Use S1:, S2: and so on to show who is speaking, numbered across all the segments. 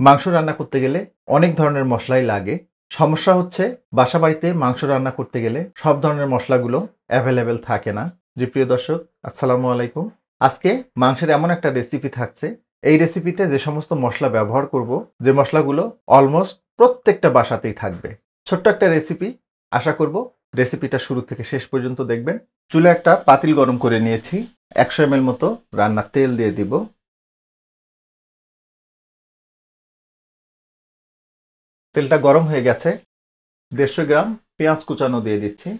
S1: মাংস রান্না করতে গেলে অনেক ধরনের মশলাই লাগে। সমস্যা হচ্ছে বাসাবাড়িতে মাংস রান্না করতে গেলে সব ধরনের মশলাগুলো অ্যাভেলেবেল থাকে না। জি প্রিয় দর্শক, আসসালামু আলাইকুম। আজকে মাংসের এমন একটা রেসিপি থাকছে, এই রেসিপিতে যে সমস্ত মশলা ব্যবহার করব, যে মশলাগুলো অলমোস্ট প্রত্যেকটা বাসাতেই থাকবে। ছোট্ট একটা রেসিপি, আশা করব রেসিপিটা শুরু থেকে শেষ পর্যন্ত দেখবেন। চুলে একটা পাতিল গরম করে নিয়েছি, 100 ml মতো রান্নার তেল দিয়ে দিব। তেলটা গরম হয়ে গেছে, 150 গ্রাম পেঁয়াজ কুচানো দিয়ে দিচ্ছি।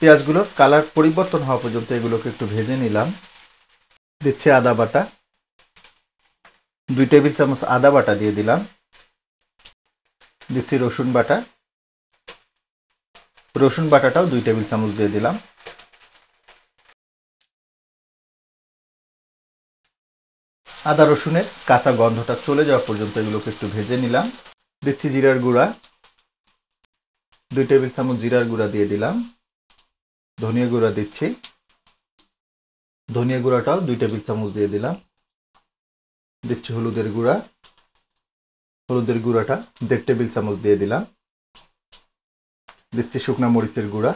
S1: পেঁয়াজগুলোর কালার পরিবর্তন হওয়া পর্যন্ত এগুলোকে একটু ভেজে নিলাম। দিচ্ছি আদা বাটা, 2 টেবিল চামচ আদা বাটা দিয়ে দিলাম। দিচ্ছি রসুন বাটা, রসুন বাটাটাও 2 টেবিল চামচ দিয়ে দিলাম। আদা রসুনের কাঁচা গন্ধটা চলে যাওয়া পর্যন্ত এগুলোকে একটু ভেজে নিলাম। দিচ্ছি জিরার গুঁড়া, 2 টেবিল চামচ জিরার গুঁড়া দিয়ে দিলাম। ধনিয়া গুঁড়া দিচ্ছি, ধনিয়া গুঁড়াটাও 2 টেবিল চামচ দিয়ে দিলাম। দিচ্ছি হলুদের গুঁড়া, হলুদের গুঁড়াটা 1.5 টেবিল চামচ দিয়ে দিলাম। দিচ্ছি শুকনা মরিচের গুঁড়া,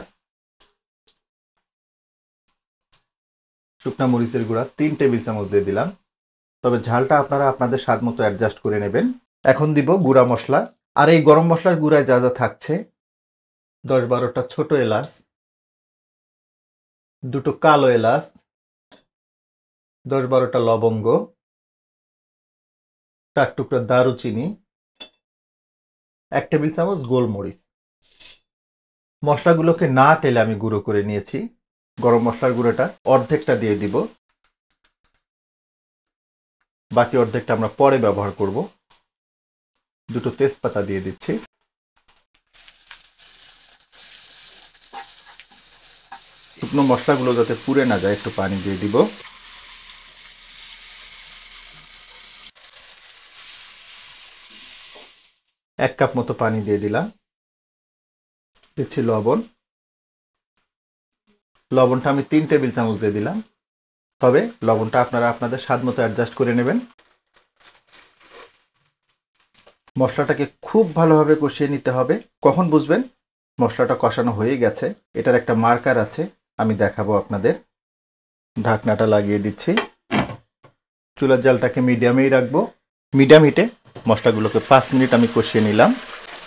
S1: শুকনা মরিচের গুঁড়া 3 টেবিল চামচ দিয়ে দিলাম। তবে ঝালটা আপনারা আপনাদের স্বাদ মতো অ্যাডজাস্ট করে নেবেন। এখন দিব গুঁড়া মশলা। আর এই গরম মশলার গুঁড়ায় যা যা থাকছে: 10-12টা ছোট এলাচ, 2টো কালো এলাচ, 10-12টা লবঙ্গ, 4 টুকরা দারুচিনি, 1 টেবিল চামচ গোলমরিচ। মশলাগুলোকে না টেলে আমি গুঁড়ো করে নিয়েছি। গরম মশলার গুঁড়োটা অর্ধেকটা দিয়ে দিব, বাকি অর্ধেকটা আমরা পরে ব্যবহার করব। 2টো তেজপাতা দিয়ে দিচ্ছি। শুকনো মশলাগুলো যাতে পুড়ে না যায় একটু পানি দিয়ে দিব। এক কাপ মতো পানি দিয়ে দিলাম। দিচ্ছি লবণ, লবণটা আমি 3 টেবিল চামচ দিয়ে দিলাম। তবে লবণটা আপনারা আপনাদের স্বাদ মতো অ্যাডজাস্ট করে নেবেন। মশলাটাকে খুব ভালোভাবে কষিয়ে নিতে হবে। কখন বুঝবেন মশলাটা কষানো হয়ে গেছে? এটার একটা মার্কার আছে, আমি দেখাবো আপনাদের। ঢাকনাটা লাগিয়ে দিচ্ছি। চুলার জালটাকে মিডিয়ামেই রাখবো। মিডিয়াম হিটে মশলাগুলোকে 5 মিনিট আমি কষিয়ে নিলাম।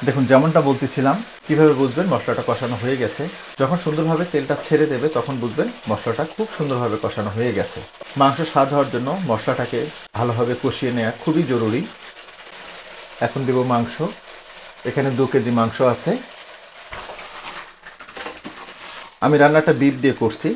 S1: দেখুন, যেমনটা বলতেছিলাম, কিভাবে বুঝবেন মশলাটা কষানো হয়ে গেছে? যখন সুন্দরভাবে তেলটা ছেড়ে দেবে তখন বুঝবেন মশলাটা খুব সুন্দরভাবে কষানো হয়ে গেছে। মাংস স্বাদ হওয়ার জন্য মশলাটাকে ভালোভাবে কষিয়ে নেওয়া খুবই জরুরি। এখন দেব মাংস। এখানে 2 কেজি মাংস আছে। আমি রান্নাটা বিফ দিয়ে করছি,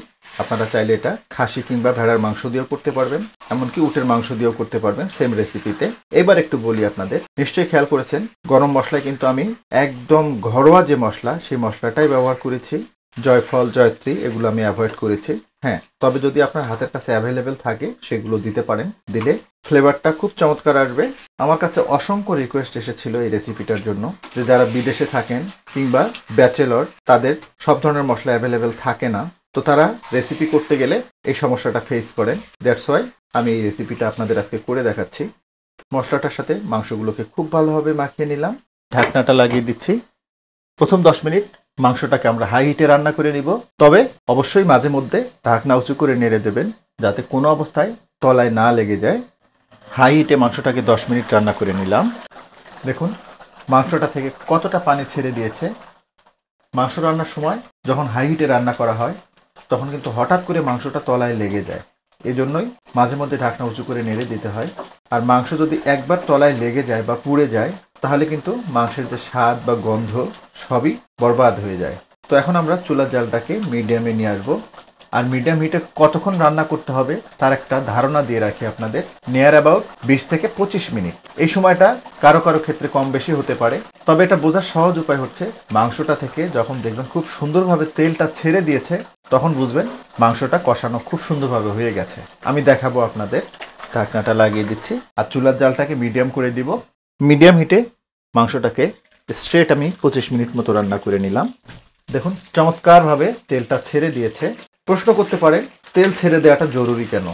S1: আপনারা চাইলে এটা খাসি কিংবা ভেড়ার মাংস দিয়েও করতে পারবেন, এমনকি উটের মাংস দিয়েও করতে পারবেন সেম রেসিপিতে। এবার একটু বলি আপনাদের, নিশ্চয়ই খেয়াল করেছেন গরম মশলায় কিন্তু আমি একদম ঘরোয়া যে মশলা, সেই মশলাটাই ব্যবহার করেছি। জয়ফল, জয়ত্রী এগুলো আমি অ্যাভয়েড করেছি। হ্যাঁ, তবে যদি আপনার হাতের কাছে অ্যাভেলেবেল থাকে সেগুলো দিতে পারেন, দিলে ফ্লেভারটা খুব চমৎকার আসবে। আমার কাছে অসংখ্য রিকোয়েস্ট এসেছিল এই রেসিপিটার জন্য, যে যারা বিদেশে থাকেন কিংবা ব্যাচেলর, তাদের সব ধরনের মশলা অ্যাভেলেবেল থাকে না, তো তারা রেসিপি করতে গেলে এই সমস্যাটা ফেস করেন। দ্যাটস ওয়াই আমি এই রেসিপিটা আপনাদের আজকে করে দেখাচ্ছি। মশলাটার সাথে মাংসগুলোকে খুব ভালোভাবে মাখিয়ে নিলাম। ঢাকনাটা লাগিয়ে দিচ্ছি। প্রথম 10 মিনিট মাংসটাকে আমরা হাই হিটে রান্না করে নিব। তবে অবশ্যই মাঝে মধ্যে ঢাকনা উঁচু করে নেড়ে দেবেন, যাতে কোনো অবস্থায় তলায় না লেগে যায়। হাই হিটে মাংসটাকে 10 মিনিট রান্না করে নিলাম। দেখুন মাংসটা থেকে কতটা পানি ছেড়ে দিয়েছে। মাংস রান্নার সময় যখন হাই হিটে রান্না করা হয় তখন কিন্তু হঠাৎ করে মাংসটা তলায় লেগে যায়। এজন্যই মাঝে মধ্যে ঢাকনা উঁচু করে নেড়ে দিতে হয়। আর মাংস যদি একবার তলায় লেগে যায় বা পুড়ে যায়, তাহলে কিন্তু মাংসের যে স্বাদ বা গন্ধ সবই বরবাদ হয়ে যায়। তো এখন আমরা চুলার জালটাকে মিডিয়ামে নিয়ে আসবো। আর মিডিয়াম হিটে কতক্ষণ রান্না করতে হবে তার একটা ধারণা দিয়ে রাখি আপনাদের। নিয়ার অ্যাবাউট 20 থেকে 25 মিনিট। এই সময়টা কারো কারো ক্ষেত্রে কম বেশি হতে পারে, তবে এটা বোঝার সহজ উপায় হচ্ছে মাংসটা থেকে যখন দেখবেন খুব সুন্দরভাবে তেলটা ছেড়ে দিয়েছে, তখন বুঝবেন মাংসটা কষানো খুব সুন্দরভাবে হয়ে গেছে। আমি দেখাবো আপনাদের। ঢাকনাটা লাগিয়ে দিচ্ছি আর চুলার জালটাকে মিডিয়াম করে দিব। মিডিয়াম হিটে মাংসটাকে স্ট্রেট আমি 25 মিনিট মতো রান্না করে নিলাম। দেখুন চমৎকারভাবে তেলটা ছেড়ে দিয়েছে। প্রশ্ন করতে পারেন তেল ছেড়ে দেওয়াটা জরুরি কেন?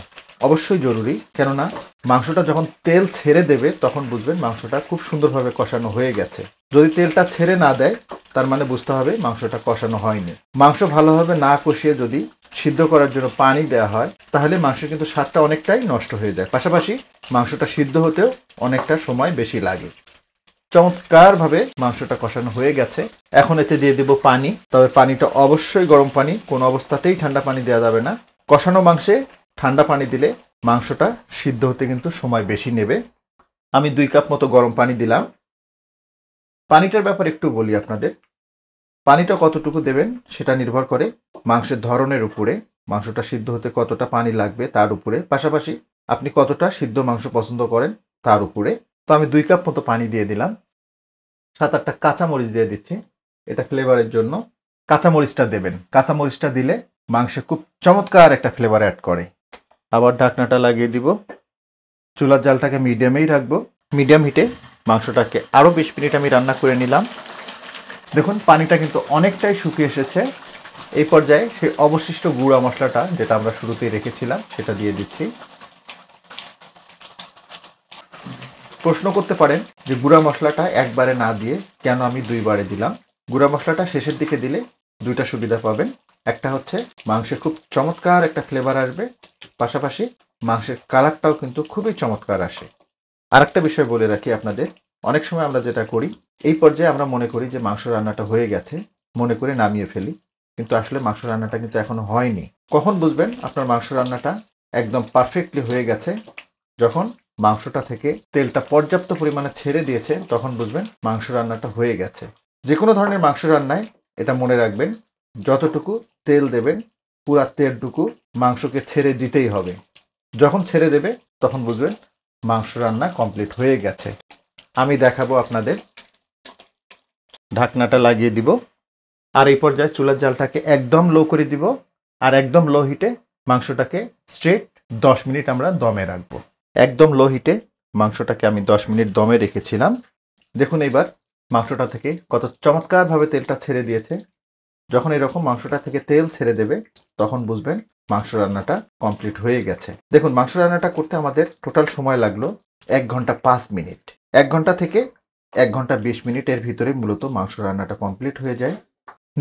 S1: অবশ্যই জরুরি, কেননা মাংসটা যখন তেল ছেড়ে দেবে তখন বুঝবেন মাংসটা খুব সুন্দরভাবে কষানো হয়ে গেছে। যদি তেলটা ছেড়ে না দেয় তার মানে বুঝতে হবে মাংসটা কষানো হয়নি। মাংস ভালোভাবে না কষিয়ে যদি সিদ্ধ করার জন্য পানি দেওয়া হয় তাহলে মাংসের কিন্তু স্বাদটা অনেকটাই নষ্ট হয়ে যায়, পাশাপাশি মাংসটা সিদ্ধ হতেও অনেকটা সময় বেশি লাগে। চমৎকারভাবে মাংসটা কষানো হয়ে গেছে। এখন এতে দিয়ে দেব পানি, তবে পানিটা অবশ্যই গরম পানি, কোনো অবস্থাতেই ঠান্ডা পানি দেওয়া যাবে না। কষানো মাংসে ঠান্ডা পানি দিলে মাংসটা সিদ্ধ হতে কিন্তু সময় বেশি নেবে। আমি 2 কাপ মতো গরম পানি দিলাম। পানিটার ব্যাপারে একটু বলি আপনাদের। পানিটা কতটুকু দেবেন সেটা নির্ভর করে মাংসের ধরনের উপরে, মাংসটা সিদ্ধ হতে কতটা পানি লাগবে তার উপরে, পাশাপাশি আপনি কতটা সিদ্ধ মাংস পছন্দ করেন তার উপরে। তো আমি 2 কাপ মতো পানি দিয়ে দিলাম। 7-8টা কাঁচামরিচ দিয়ে দিচ্ছি, এটা ফ্লেভারের জন্য। কাঁচামরিচটা দেবেন, কাঁচামরিচটা দিলে মাংসে খুব চমৎকার একটা ফ্লেভার অ্যাড করে। আবার ঢাকনাটা লাগিয়ে দিব। চুলার জালটাকে মিডিয়ামেই রাখবো। মিডিয়াম হিটে মাংসটাকে আরও 20 মিনিট আমি রান্না করে নিলাম। দেখুন পানিটা কিন্তু অনেকটাই শুকিয়ে এসেছে। এই পর্যায়ে সেই অবশিষ্ট গুঁড়া মশলাটা যেটা আমরা শুরুতেই রেখেছিলাম সেটা দিয়ে দিচ্ছি। প্রশ্ন করতে পারেন যে গুঁড়া মশলাটা একবারে না দিয়ে কেন আমি 2 বারে দিলাম। গুঁড়া মশলাটা শেষের দিকে দিলে 2টা সুবিধা পাবেন। একটা হচ্ছে মাংসে খুব চমৎকার একটা ফ্লেভার আসবে, পাশাপাশি মাংসের কালারটাও কিন্তু খুবই চমৎকার আসে। আরেকটা বিষয় বলে রাখি আপনাদের, অনেক সময় আমরা যেটা করি, এই পর্যায়ে আমরা মনে করি যে মাংস রান্নাটা হয়ে গেছে, মনে করে নামিয়ে ফেলি, কিন্তু আসলে মাংস রান্নাটা কিন্তু এখনো হয়নি। কখন বুঝবেন আপনার মাংস রান্নাটা একদম পারফেক্টলি হয়ে গেছে? যখন মাংসটা থেকে তেলটা পর্যাপ্ত পরিমাণে ছেড়ে দিয়েছে তখন বুঝবেন মাংস রান্নাটা হয়ে গেছে। যে কোনো ধরনের মাংস রান্নায় এটা মনে রাখবেন, যতটুকু তেল দেবেন পুরা তেলটুকু মাংসকে ছেড়ে দিতেই হবে। যখন ছেড়ে দেবে তখন বুঝবেন মাংস রান্না কমপ্লিট হয়ে গেছে। আমি দেখাবো আপনাদের। ঢাকনাটা লাগিয়ে দিব, আর এই পর্যায়ে চুলার জালটাকে একদম লো করে দিব, আর একদম লো হিটে মাংসটাকে স্ট্রেট 10 মিনিট আমরা দমে রাখবো। একদম লো হিটে মাংসটাকে আমি 10 মিনিট দমে রেখেছিলাম। দেখুন এবার মাংসটা থেকে কত চমৎকারভাবে তেলটা ছেড়ে দিয়েছে। যখন এরকম মাংসটা থেকে তেল ছেড়ে দেবে তখন বুঝবেন মাংস রান্নাটা কমপ্লিট হয়ে গেছে। দেখুন মাংস রান্নাটা করতে আমাদের টোটাল সময় লাগলো 1 ঘন্টা 5 মিনিট। 1 ঘন্টা থেকে 1 ঘন্টা 20 মিনিটের ভিতরে মূলত মাংস রান্নাটা কমপ্লিট হয়ে যায়।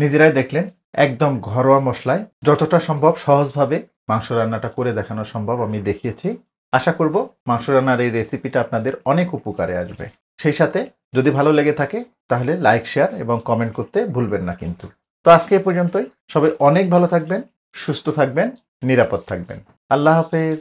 S1: নিজেরাই দেখলেন একদম ঘরোয়া মশলায় যতটা সম্ভব সহজভাবে মাংস রান্নাটা করে দেখানো সম্ভব আমি দেখিয়েছি। আশা করব মাংস রান্নার এই রেসিপিটা আপনাদের অনেক উপকারে আসবে। সেই সাথে যদি ভালো লেগে থাকে তাহলে লাইক, শেয়ার এবং কমেন্ট করতে ভুলবেন না কিন্তু। তো আজকে এ পর্যন্তই। সবাই অনেক ভালো থাকবেন, সুস্থ থাকবেন, নিরাপদ থাকবেন। আল্লাহ হাফেজ।